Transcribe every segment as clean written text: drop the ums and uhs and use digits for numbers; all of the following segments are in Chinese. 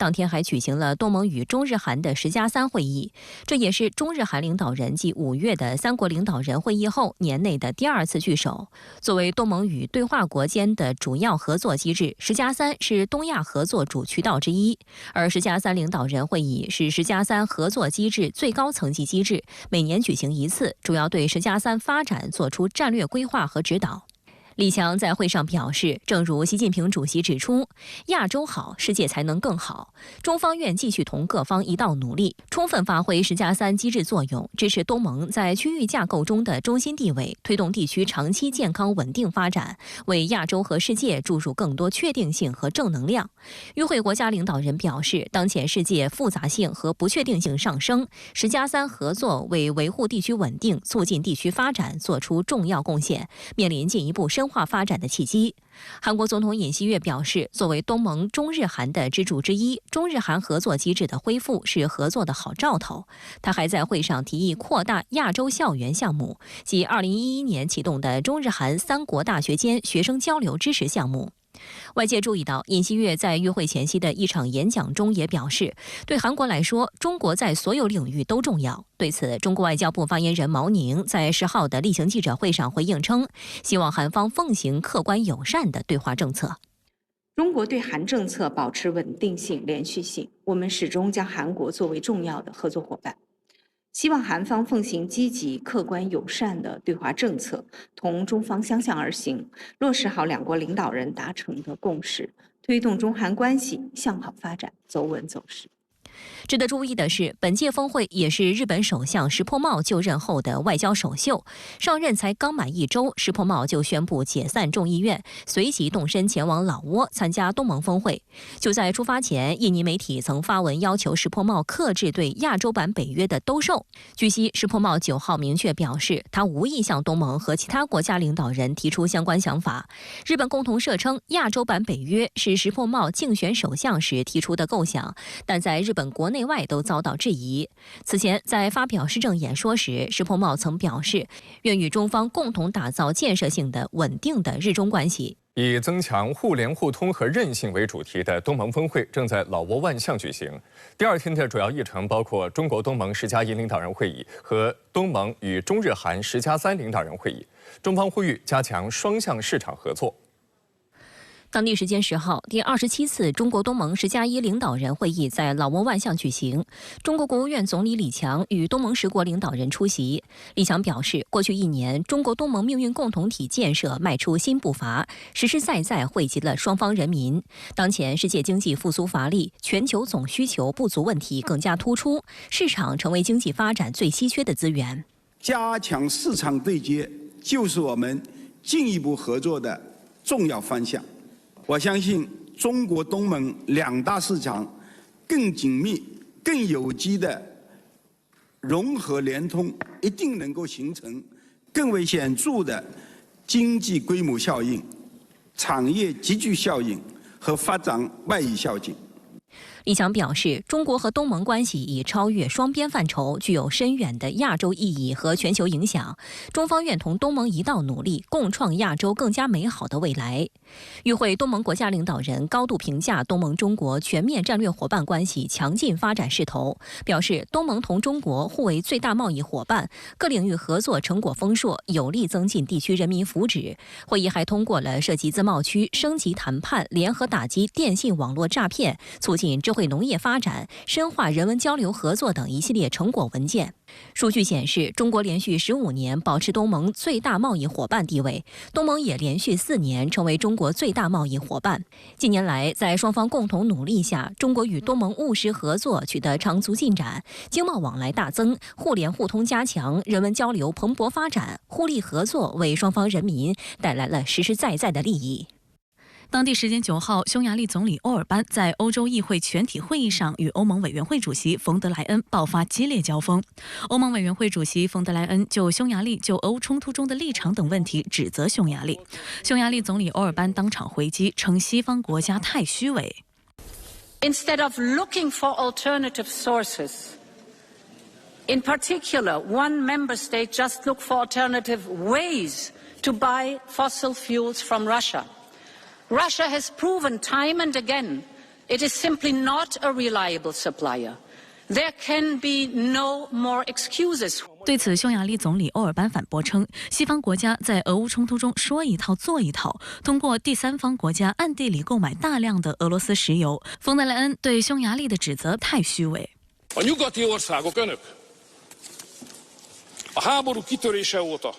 当天还举行了东盟与中日韩的10+3会议，这也是中日韩领导人继5月的3国领导人会议后年内的第2次聚首。作为东盟与对话国间的主要合作机制，10+3是东亚合作主渠道之一，而10+3领导人会议是10+3合作机制最高层级机制，每年举行一次，主要对10+3发展做出战略规划和指导。李强在会上表示，正如习近平主席指出，亚洲好，世界才能更好。中方愿继续同各方一道努力，充分发挥10+3机制作用，支持东盟在区域架构中的中心地位，推动地区长期健康稳定发展，为亚洲和世界注入更多确定性和正能量。与会国家领导人表示，当前世界复杂性和不确定性上升，10+3合作为维护地区稳定、促进地区发展做出重要贡献，面临进一步深化发展的契机。韩国总统尹锡悦表示，作为东盟中日韩的支柱之一，中日韩合作机制的恢复是合作的好兆头。他还在会上提议扩大亚洲校园项目，即2011年启动的中日韩3国大学间学生交流支持项目。外界注意到，尹锡悦在与会前夕的一场演讲中也表示，对韩国来说，中国在所有领域都重要。对此，中国外交部发言人毛宁在10号的例行记者会上回应称，希望韩方奉行客观友善的对华政策。中国对韩政策保持稳定性、连续性，我们始终将韩国作为重要的合作伙伴。希望韩方奉行积极、客观、友善的对华政策，同中方相向而行，落实好2国领导人达成的共识，推动中韩关系向好发展，走稳走实。值得注意的是，本届峰会也是日本首相石破茂就任后的外交首秀。上任才刚满1周，石破茂就宣布解散众议院，随即动身前往老挝参加东盟峰会。就在出发前，印尼媒体曾发文要求石破茂克制对亚洲版北约的兜售。据悉，石破茂9号明确表示，他无意向东盟和其他国家领导人提出相关想法。日本共同社称，亚洲版北约是石破茂竞选首相时提出的构想，但在日本国内外都遭到质疑。此前，在发表施政演说时，石破茂曾表示，愿与中方共同打造建设性的、稳定的日中关系。以增强互联互通和韧性为主题的东盟峰会正在老挝万象举行。第2天的主要议程包括中国东盟10+1领导人会议和东盟与中日韩10+3领导人会议。中方呼吁加强双向市场合作。当地时间10号，第27次中国东盟10+1领导人会议在老挝万象举行。中国国务院总理李强与东盟10国领导人出席。李强表示，过去1年，中国东盟命运共同体建设迈出新步伐，实实在在惠及了双方人民。当前世界经济复苏乏力，全球总需求不足问题更加突出，市场成为经济发展最稀缺的资源。加强市场对接，就是我们进一步合作的重要方向。我相信中国东盟2大市场更紧密、更有机的融合联通，一定能够形成更为显著的经济规模效应、产业集聚效应和发展外溢效应。李强表示，中国和东盟关系已超越双边范畴，具有深远的亚洲意义和全球影响。中方愿同东盟一道努力，共创亚洲更加美好的未来。与会东盟国家领导人高度评价东盟中国全面战略伙伴关系强劲发展势头，表示东盟同中国互为最大贸易伙伴，各领域合作成果丰硕，有力增进地区人民福祉。会议还通过了涉及自贸区升级谈判、联合打击电信网络诈骗、促进智慧农业发展、深化人文交流合作等一系列成果文件。数据显示，中国连续15年保持东盟最大贸易伙伴地位，东盟也连续4年成为中国最大贸易伙伴。近年来，在双方共同努力下，中国与东盟务实合作取得长足进展，经贸往来大增，互联互通加强，人文交流蓬勃发展，互利合作为双方人民带来了实实在在的利益。当地时间9号，匈牙利总理欧尔班在欧洲议会全体会议上与欧盟委员会主席冯德莱恩爆发激烈交锋。欧盟委员会主席冯德莱恩就匈牙利就俄乌冲突中的立场等问题指责匈牙利。匈牙利总理欧尔班当场回击，称西方国家太虚伪。Instead of looking for alternative sources, in particular, one member state just looked for alternative ways to buy fossil fuels from Russia. Russia has proven time and again It is simply not a reliable supplier. There can be no more excuses. 对此，匈牙利总理欧尔班反驳称，西方国家在俄乌冲突中说一套做一套，通过第三方国家暗地里购买大量的俄罗斯石油。冯德莱恩对匈牙利的指责太虚伪。A nyugati országok önök a háború kitörése óta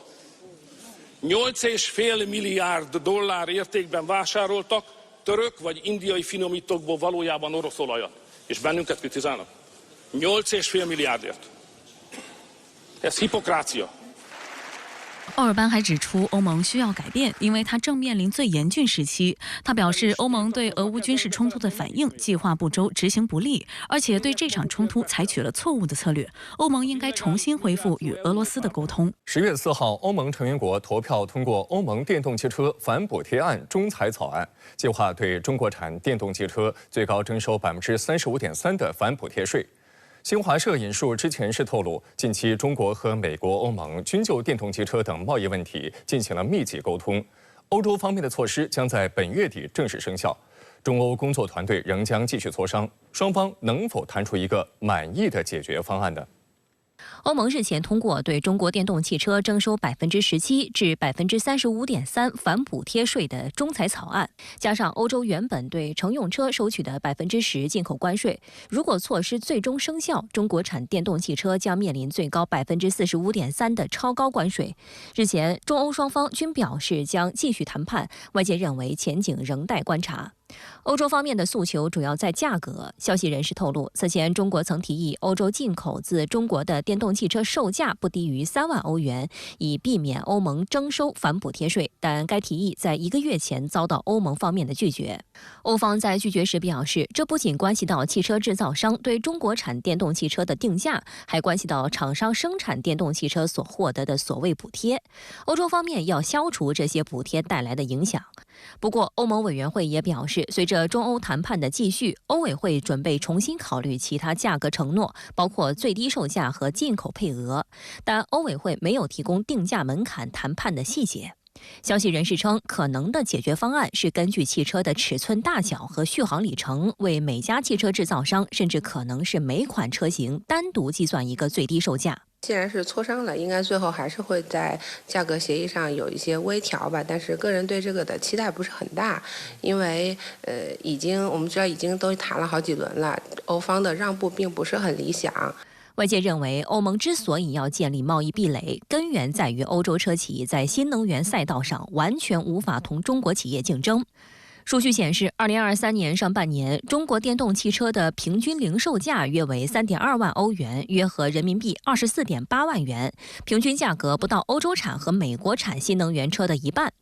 8,5 milliárd dollár értékben vásároltak török vagy indiai finomítókból valójában orosz olajat, és bennünket kritizálnak. 8,5 milliárdért. Ez hipokrácia. 奥尔班还指出，欧盟需要改变，因为它正面临最严峻时期。他表示，欧盟对俄乌军事冲突的反应计划不周、执行不力，而且对这场冲突采取了错误的策略。欧盟应该重新恢复与俄罗斯的沟通。10月4号，欧盟成员国投票通过欧盟电动汽车反补贴案仲裁草案，计划对中国产电动汽车最高征收35.3%的反补贴税。新华社引述知情人士透露，近期中国和美国、欧盟均就电动汽车等贸易问题进行了密集沟通。欧洲方面的措施将在本月底正式生效。中欧工作团队仍将继续磋商，双方能否谈出一个满意的解决方案呢？欧盟日前通过对中国电动汽车征收17%至35.3%反补贴税的仲裁草案，加上欧洲原本对乘用车收取的10%进口关税，如果措施最终生效，中国产电动汽车将面临最高45.3%的超高关税。日前，中欧双方均表示将继续谈判，外界认为前景仍待观察。欧洲方面的诉求主要在价格。消息人士透露，此前中国曾提议欧洲进口自中国的电动汽车售价不低于3万欧元，以避免欧盟征收反补贴税，但该提议在1个月前遭到欧盟方面的拒绝。欧方在拒绝时表示，这不仅关系到汽车制造商对中国产电动汽车的定价，还关系到厂商生产电动汽车所获得的所谓补贴。欧洲方面要消除这些补贴带来的影响。不过，欧盟委员会也表示，随着中欧谈判的继续，欧委会准备重新考虑其他价格承诺，包括最低售价和进口配额，但欧委会没有提供定价门槛谈判的细节。消息人士称，可能的解决方案是根据汽车的尺寸大小和续航里程，为每家汽车制造商，甚至可能是每款车型单独计算一个最低售价。既然是磋商了，应该最后还是会在价格协议上有一些微调吧，但是个人对这个的期待不是很大，因为我们知道已经都谈了好几轮了，欧方的让步并不是很理想。外界认为，欧盟之所以要建立贸易壁垒，根源在于欧洲车企在新能源赛道上完全无法同中国企业竞争。数据显示，2023年上半年，中国电动汽车的平均零售价约为3.2万欧元，约合人民币24.8万元，平均价格不到欧洲产和美国产新能源车的一半。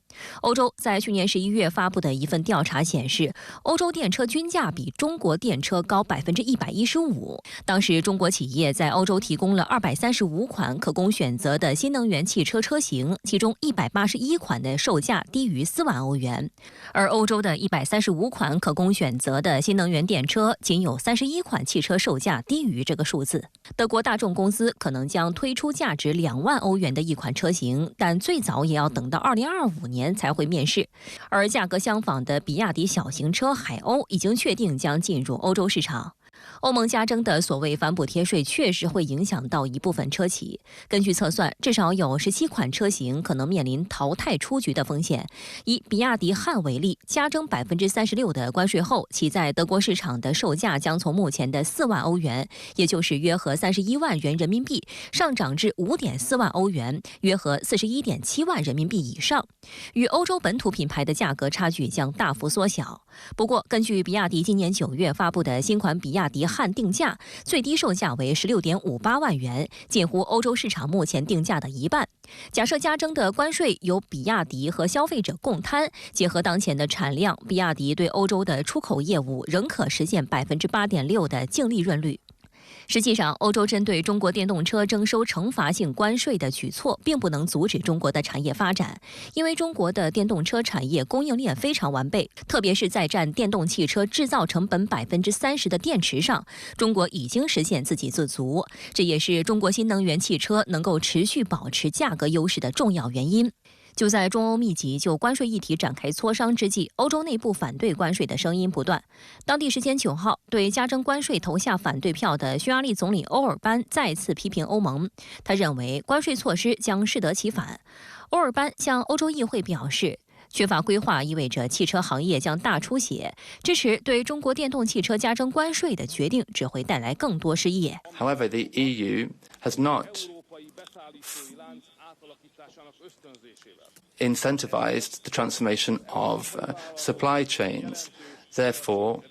欧洲在去年11月发布的一份调查显示，欧洲电车均价比中国电车高115%。当时，中国企业在欧洲提供了235款可供选择的新能源汽车车型，其中181款的售价低于4万欧元，而欧洲的135款可供选择的新能源电车，仅有31款汽车售价低于这个数字。德国大众公司可能将推出价值2万欧元的一款车型，但最早也要等到2025年才会面世。而价格相仿的比亚迪小型车海鸥已经确定将进入欧洲市场。欧盟加征的所谓反补贴税确实会影响到一部分车企。根据测算，至少有17款车型可能面临淘汰出局的风险。以比亚迪汉为例，加征36%的关税后，其在德国市场的售价将从目前的4万欧元，也就是约合31万元人民币，上涨至5.4万欧元，约合41.7万人民币以上。与欧洲本土品牌的价格差距将大幅缩小。不过，根据比亚迪今年9月发布的新款比亚迪汉定价，最低售价为16.58万元，近乎欧洲市场目前定价的一半。假设加征的关税由比亚迪和消费者共摊，结合当前的产量，比亚迪对欧洲的出口业务仍可实现8.6%的净利润率。实际上，欧洲针对中国电动车征收惩罚性关税的举措，并不能阻止中国的产业发展，因为中国的电动车产业供应链非常完备，特别是在占电动汽车制造成本30%的电池上，中国已经实现自给自足，这也是中国新能源汽车能够持续保持价格优势的重要原因。就在中欧密集就关税议题展开磋商之际，欧洲内部反对关税的声音不断。当地时间9号，对加征关税投下反对票的匈牙利总理欧尔班再次批评欧盟，他认为关税措施将适得其反。欧尔班向欧洲议会表示，缺乏规划意味着汽车行业将大出血，支持对中国电动汽车加征关税的决定只会带来更多失业。However, the EU has not incentivized the transformation of supply chains. Therefore,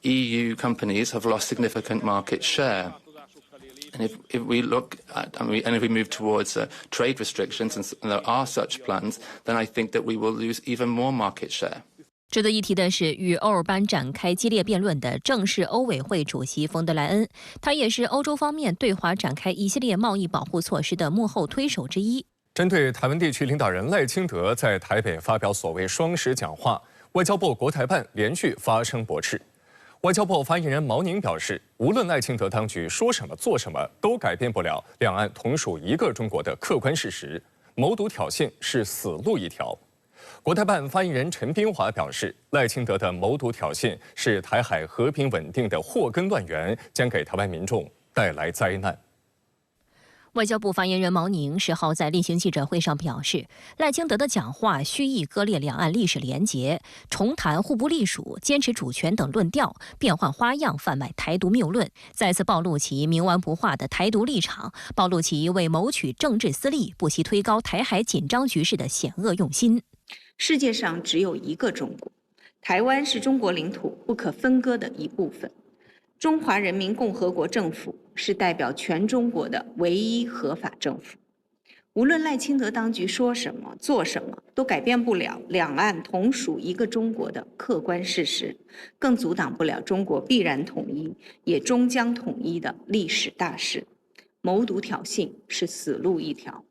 EU companies have lost significant market share. And if we look at, and if we move towards trade restrictions, and there are such plans, then I think that we will lose even more market share. 值得一提的是，与欧尔班展开激烈辩论的正是欧委会主席冯德莱恩，他也是欧洲方面对华展开一系列贸易保护措施的幕后推手之一。针对台湾地区领导人赖清德在台北发表所谓双十讲话，外交部国台办连续发声驳斥。外交部发言人毛宁表示，无论赖清德当局说什么做什么，都改变不了两岸同属一个中国的客观事实，谋独挑衅是死路一条。国台办发言人陈斌华表示，赖清德的谋独挑衅是台海和平稳定的祸根乱源，将给台湾民众带来灾难。外交部发言人毛宁10号在例行记者会上表示，赖清德的讲话蓄意割裂两岸历史连结，重谈互不隶属、坚持主权等论调，变换花样贩卖台独谬论，再次暴露其冥顽不化的台独立场，暴露其为谋取政治私利、不惜推高台海紧张局势的险恶用心。世界上只有一个中国，台湾是中国领土不可分割的一部分。中华人民共和国政府是代表全中国的唯一合法政府。无论赖清德当局说什么、做什么，都改变不了两岸同属一个中国的客观事实，更阻挡不了中国必然统一，也终将统一的历史大势。谋独挑衅是死路一条。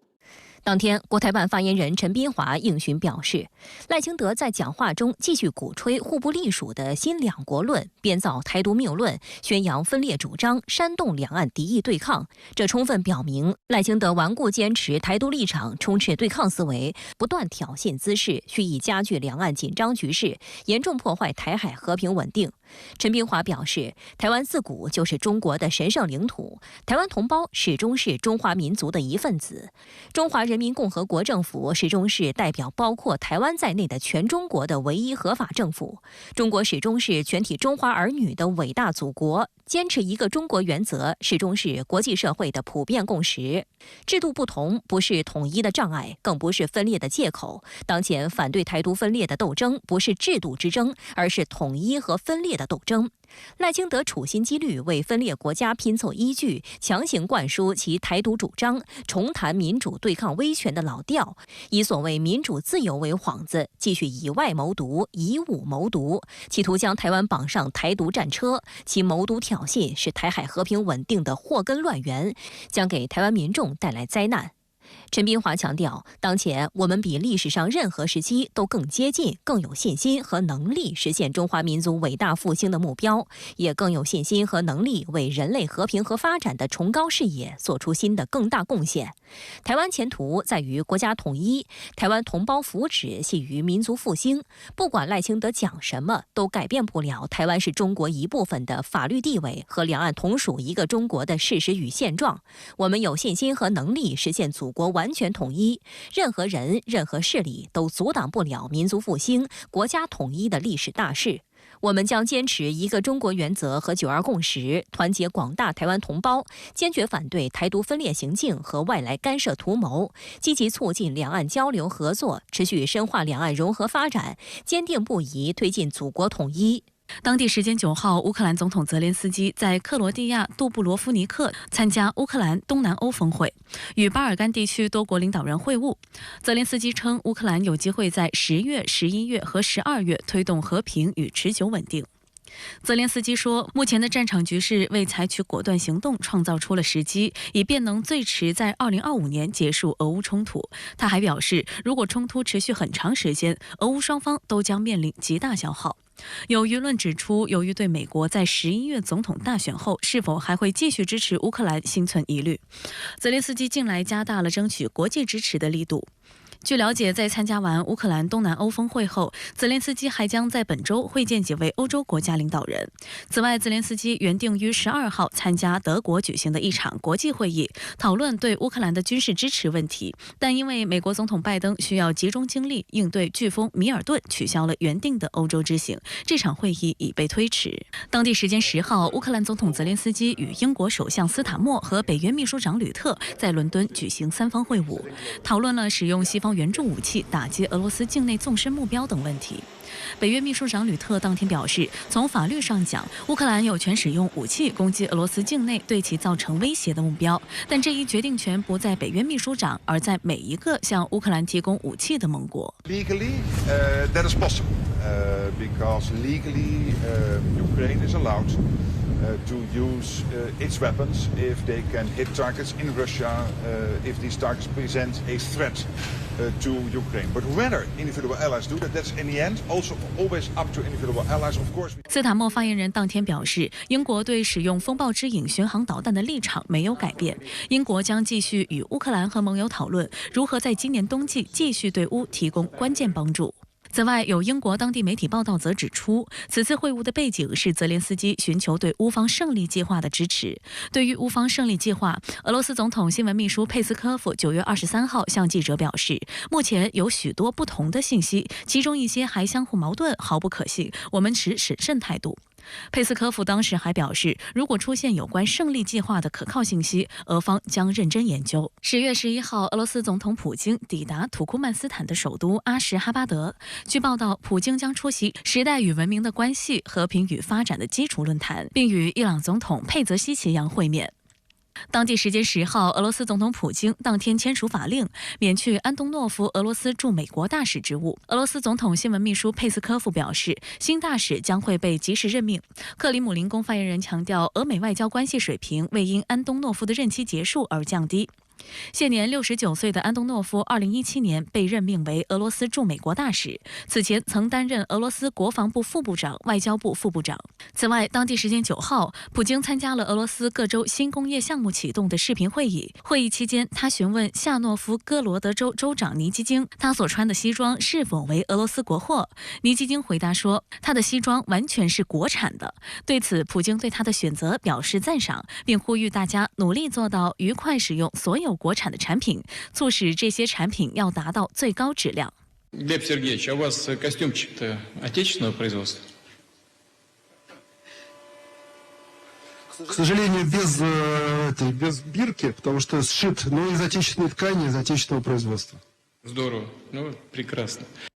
当天，国台办发言人陈斌华应询表示，赖清德在讲话中继续鼓吹互不隶属的新两国论，编造台独谬论，宣扬分裂主张，煽动两岸敌意对抗。这充分表明，赖清德顽固坚持台独立场，充斥对抗思维，不断挑衅滋事，蓄意加剧两岸紧张局势，严重破坏台海和平稳定。陈斌华表示，台湾自古就是中国的神圣领土，台湾同胞始终是中华民族的一份子，中华人民共和国政府始终是代表包括台湾在内的全中国的唯一合法政府，中国始终是全体中华儿女的伟大祖国，坚持一个中国原则始终是国际社会的普遍共识。制度不同不是统一的障碍，更不是分裂的借口。当前反对台独分裂的斗争不是制度之争，而是统一和分裂的斗争。赖清德处心积虑为分裂国家拼凑依据，强行灌输其台独主张，重谈民主对抗威权的老调，以所谓民主自由为幌子，继续以外谋独，以武谋独，企图将台湾绑上台独战车。其谋独挑衅是台海和平稳定的祸根乱源，将给台湾民众带来灾难。陈斌华强调，当前我们比历史上任何时期都更接近、更有信心和能力实现中华民族伟大复兴的目标，也更有信心和能力为人类和平和发展的崇高事业做出新的更大贡献。台湾前途在于国家统一，台湾同胞福祉系于民族复兴。不管赖清德讲什么，都改变不了台湾是中国一部分的法律地位和两岸同属一个中国的事实与现状。我们有信心和能力实现祖国完全统一，任何人、任何势力都阻挡不了民族复兴、国家统一的历史大势。我们将坚持一个中国原则和9·2共识，团结广大台湾同胞，坚决反对台独分裂行径和外来干涉图谋，积极促进两岸交流合作，持续深化两岸融合发展，坚定不移推进祖国统一。当地时间9号，乌克兰总统泽连斯基在克罗地亚杜布罗夫尼克参加乌克兰东南欧峰会，与巴尔干地区多国领导人会晤。泽连斯基称，乌克兰有机会在10月、11月和12月推动和平与持久稳定。泽连斯基说，目前的战场局势为采取果断行动创造出了时机，以便能最迟在2025年结束俄乌冲突。他还表示，如果冲突持续很长时间，俄乌双方都将面临极大消耗。有舆论指出，由于对美国在11月总统大选后是否还会继续支持乌克兰心存疑虑，泽连斯基近来加大了争取国际支持的力度。据了解，在参加完乌克兰东南欧峰会后，泽连斯基还将在本周会见几位欧洲国家领导人。此外，泽连斯基原定于12号参加德国举行的一场国际会议，讨论对乌克兰的军事支持问题，但因为美国总统拜登需要集中精力应对飓风米尔顿，取消了原定的欧洲之行，这场会议已被推迟。当地时间10号，乌克兰总统泽连斯基与英国首相斯塔默和北约秘书长吕特在伦敦举行3方会晤，讨论了使用西方援助武器打击俄罗斯境内纵深目标等问题。北约秘书长吕特当天表示，从法律上讲，乌克兰有权使用武器攻击俄罗斯境内对其造成威胁的目标，但这一决定权不在北约秘书长，而在每一个向乌克兰提供武器的盟国。Legally, that is possible, because legally, Ukraine is allowed to use its weapons if they can hit targets in Russia, if these targets present a threat to Ukraine. But whether individual allies do that, that's in the end also always up to individual allies, of course. 斯塔默发言人当天表示，英国对使用风暴之影巡航导弹的立场没有改变，英国将继续与乌克兰和盟友讨论如何在今年冬季继续对乌提供关键帮助。此外，有英国当地媒体报道则指出，此次会晤的背景是泽连斯基寻求对乌方胜利计划的支持。对于乌方胜利计划，俄罗斯总统新闻秘书佩斯科夫9月23号向记者表示，目前有许多不同的信息，其中一些还相互矛盾，毫不可信，我们持审慎态度。佩斯科夫当时还表示，如果出现有关胜利计划的可靠信息，俄方将认真研究。10月11号，俄罗斯总统普京抵达土库曼斯坦的首都阿什哈巴德。据报道，普京将出席时代与文明的关系、和平与发展的基础论坛，并与伊朗总统佩泽西奇扬会面。当地时间10号，俄罗斯总统普京当天签署法令，免去安东诺夫俄罗斯驻美国大使职务。俄罗斯总统新闻秘书佩斯科夫表示，新大使将会被及时任命。克里姆林宫发言人强调，俄美外交关系水平未因安东诺夫的任期结束而降低。现年69岁的安东诺夫2017年被任命为俄罗斯驻美国大使，此前曾担任俄罗斯国防部副部长、外交部副部长。此外，当地时间9号，普京参加了俄罗斯各州新工业项目启动的视频会议。会议期间，他询问夏诺夫哥罗德州州长尼基京，他所穿的西装是否为俄罗斯国货。尼基京回答说，他的西装完全是国产的。对此，普京对他的选择表示赞赏，并呼吁大家努力做到愉快使用所有国产的产品，促使这些产品要达到最高质量。Глеб Сергеевич, а у вас костюмчик-то отечественного производства? К сожалению, без бирки, потому что сшит, из отечественной ткани, из отечественного производства. Здорово, прекрасно.